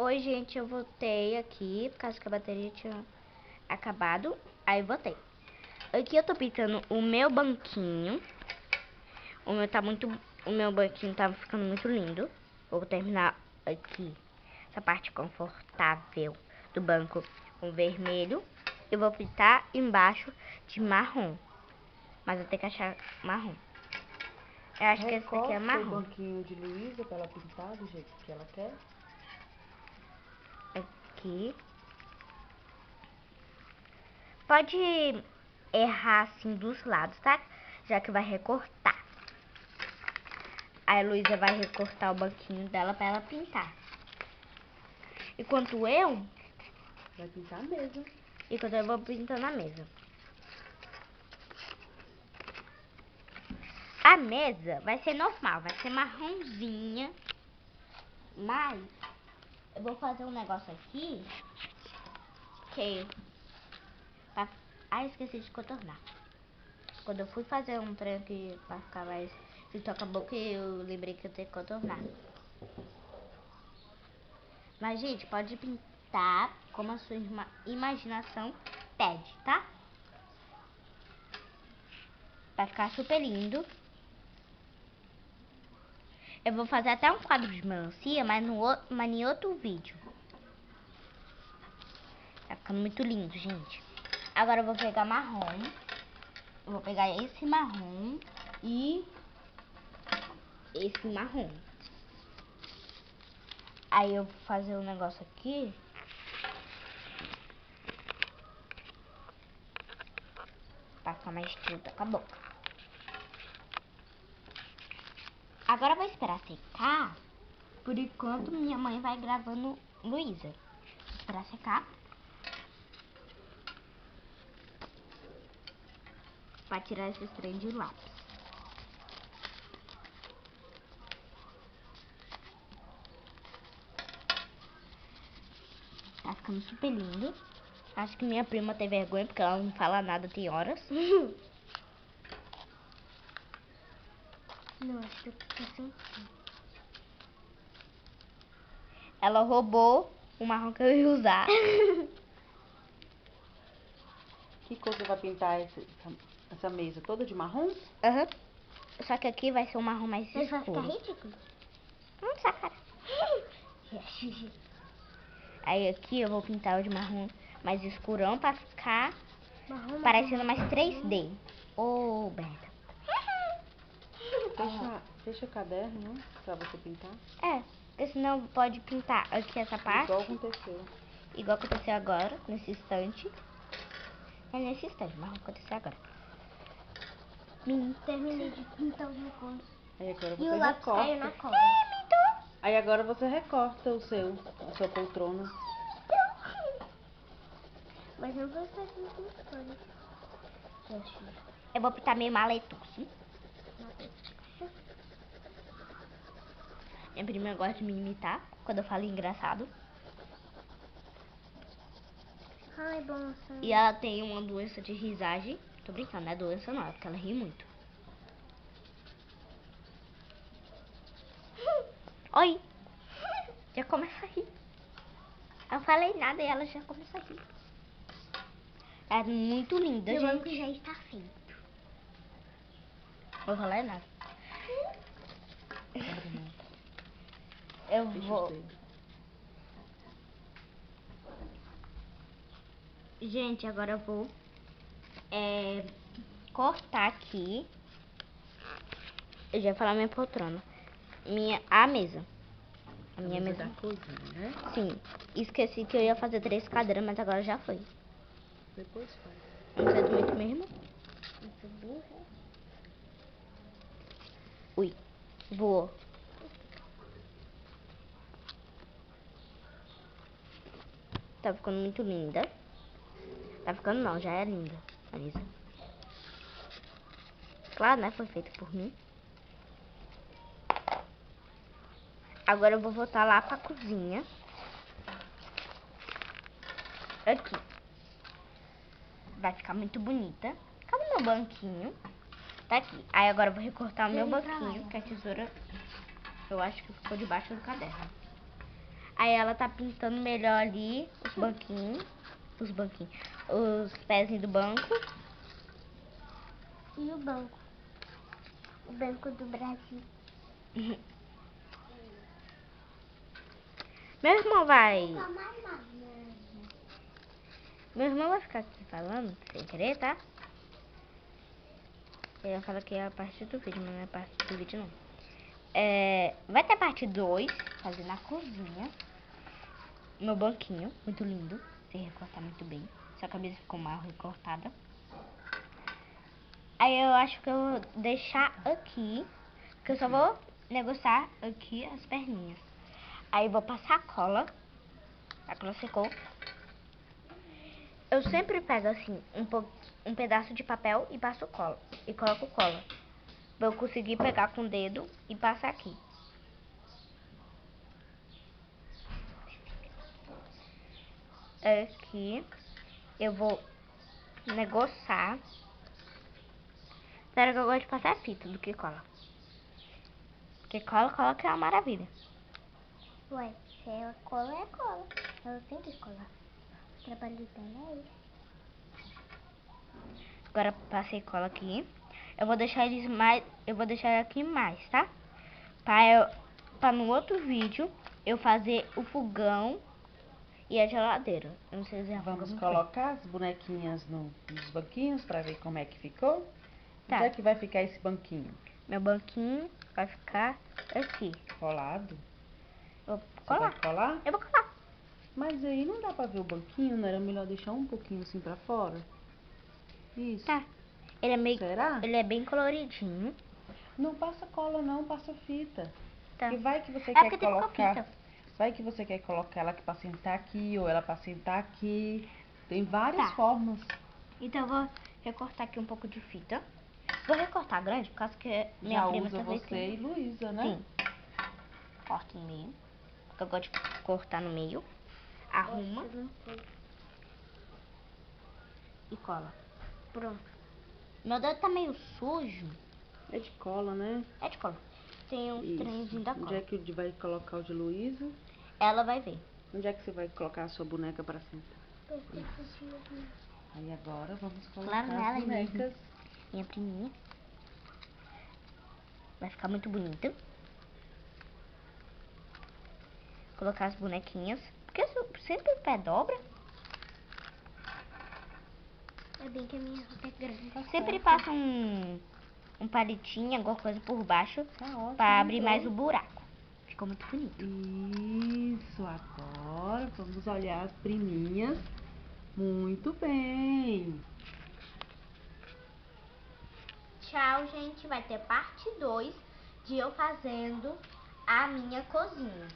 Oi, gente, eu voltei aqui por causa que a bateria tinha acabado. Aí voltei. Aqui eu tô pintando o meu banquinho. O meu banquinho tá ficando muito lindo. Vou terminar aqui essa parte confortável do banco com vermelho. Eu vou pintar embaixo de marrom. Mas eu tenho que achar marrom. Eu acho que esse daqui é marrom. O banquinho de Luísa pra ela pintar do jeito que ela quer. Aqui. Pode errar assim dos lados, tá? Já que vai recortar. Aí a Luísa vai recortar o banquinho dela pra ela pintar. Enquanto eu... Vai pintar a mesa. Enquanto eu vou pintando a mesa. A mesa vai ser normal, vai ser marronzinha. Mas eu vou fazer um negócio aqui que... esqueci de contornar. Quando eu fui fazer um trem aqui pra ficar mais... Então acabou que eu lembrei que eu tenho que contornar. Mas, gente, pode pintar como a sua imaginação pede, tá? Vai ficar super lindo. Eu vou fazer até um quadro de melancia, mas em outro vídeo. Tá ficando muito lindo, gente. Agora eu vou pegar marrom. Eu vou pegar esse marrom e esse marrom. Aí eu vou fazer um negócio aqui. Pra ficar mais tinta com a boca. Agora eu vou esperar secar. Por enquanto minha mãe vai gravando Luísa. Vou esperar secar. Pra tirar esses trem de lápis. Tá ficando super lindo. Acho que minha prima tem vergonha porque ela não fala nada tem horas. Não, acho que eu tô assim. Ela roubou o marrom que eu ia usar. Que cor você vai pintar essa mesa? Toda de marrom? Aham. Só que aqui vai ser um marrom mais escuro. Vai ficar ridículo. Sua cara. Aí aqui eu vou pintar o de marrom mais escurão pra ficar parecendo mais 3D. Ô, Berta. Fecha o caderno, né? Pra você pintar. É, porque senão pode pintar aqui essa parte. Igual aconteceu. Igual aconteceu agora, nesse instante. É nesse instante, mas vai acontecer agora. Terminei de pintar os negócios. Aí agora E você o lápis caiu na recorta. cola. Aí agora você recorta a sua poltrona. Mas não vai fazer pintando. Eu vou pintar meio maletudo. Minha prima gosta de me imitar quando eu falo engraçado. Ai, bom. E ela tem uma doença de risagem. Tô brincando, não é doença não, é porque ela ri muito. Oi! Já começa a rir. Eu não falei nada e ela já começa a rir. É muito linda, Meu banco gente. já está feito. Não vou falar nada. Eu Fecha os vou... dedos. Gente, agora eu vou cortar aqui. Eu já ia falar minha poltrona. A mesa. A minha mesa. Da cozinha, né? Sim. Esqueci que eu ia fazer 3 cadeiras, mas agora já foi. Depois faz. Não sei muito mesmo. Ui. Voou. Tá ficando muito linda. Tá ficando não, já é linda, Marisa. Claro, né? Foi feita por mim. Agora eu vou voltar lá pra cozinha. Aqui. Vai ficar muito bonita. Cadê meu banquinho? Tá aqui. Aí agora eu vou recortar o meu banquinho, que a tesoura eu acho que ficou debaixo do caderno. Aí ela tá pintando melhor ali os banquinhos. Os pezinhos do banco. E o banco? O Banco do Brasil. Meu irmão vai... Meu irmão vai ficar aqui falando, sem querer, tá? Ele fala que é a parte do vídeo, mas não é a parte do vídeo, não. Vai ter parte 2, fazer na cozinha. Meu banquinho, muito lindo. Sei recortar muito bem. Sua cabeça ficou mal recortada. Aí eu acho que eu vou deixar aqui, que eu só vou negociar aqui as perninhas. Aí vou passar cola. A cola secou. Eu sempre pego assim um pedaço de papel e passo cola. E coloco cola. Pra eu conseguir pegar com o dedo e passar aqui. Aqui eu vou negociar. Espero que eu gosto de passar fita do que cola. Porque cola que é uma maravilha. Ué, se ela cola, é cola. Ela tem que colar. O trabalho dela é esse. Agora passei cola aqui. Eu vou deixar eles mais. Eu vou deixar aqui mais, tá? Pra no outro vídeo eu fazer o fogão e a geladeira. Eu não sei se é Vamos fogão. colocar as bonequinhas nos banquinhos pra ver como é que ficou? Tá. Onde é que vai ficar esse banquinho? Meu banquinho vai ficar aqui. Colado? Vou Você colar. vai colar? Eu vou colar. Mas aí não dá pra ver o banquinho, não era melhor deixar um pouquinho assim pra fora? Isso. Tá. Ele é meio. Será? Ele é bem coloridinho. Não passa cola não, passa fita. Tá. E vai que você É quer porque tem que colocar... fita. Vai que você quer colocar ela aqui pra sentar aqui, ou ela pra sentar aqui. Tem várias Tá. formas. Então eu vou recortar aqui um pouco de fita. Vou recortar grande, por causa que minha Já prima usa tá você e Luísa, né? Sim. Corta no meio. Porque eu gosto de cortar no meio. Arruma e cola. Pronto. Meu dedo tá meio sujo. É de cola, né? É de cola. Tem um trenzinho da Onde cola. é que vai colocar o de Luísa? Ela vai ver. Onde é que você vai colocar a sua boneca pra sentar? Aí agora vamos colocar Claro, nela as bonecas. Minha priminha. Vai ficar muito bonito. Colocar as bonequinhas. Porque sempre o pé dobra. É bem que a minha roupa é grande. Tá Sempre certo. passa um palitinho, alguma coisa por baixo. Tá ótimo, Pra abrir entrou. mais o buraco. Ficou muito bonito. Isso, agora vamos olhar as priminhas. Muito bem. Tchau, gente. Vai ter parte 2 de eu fazendo a minha cozinha.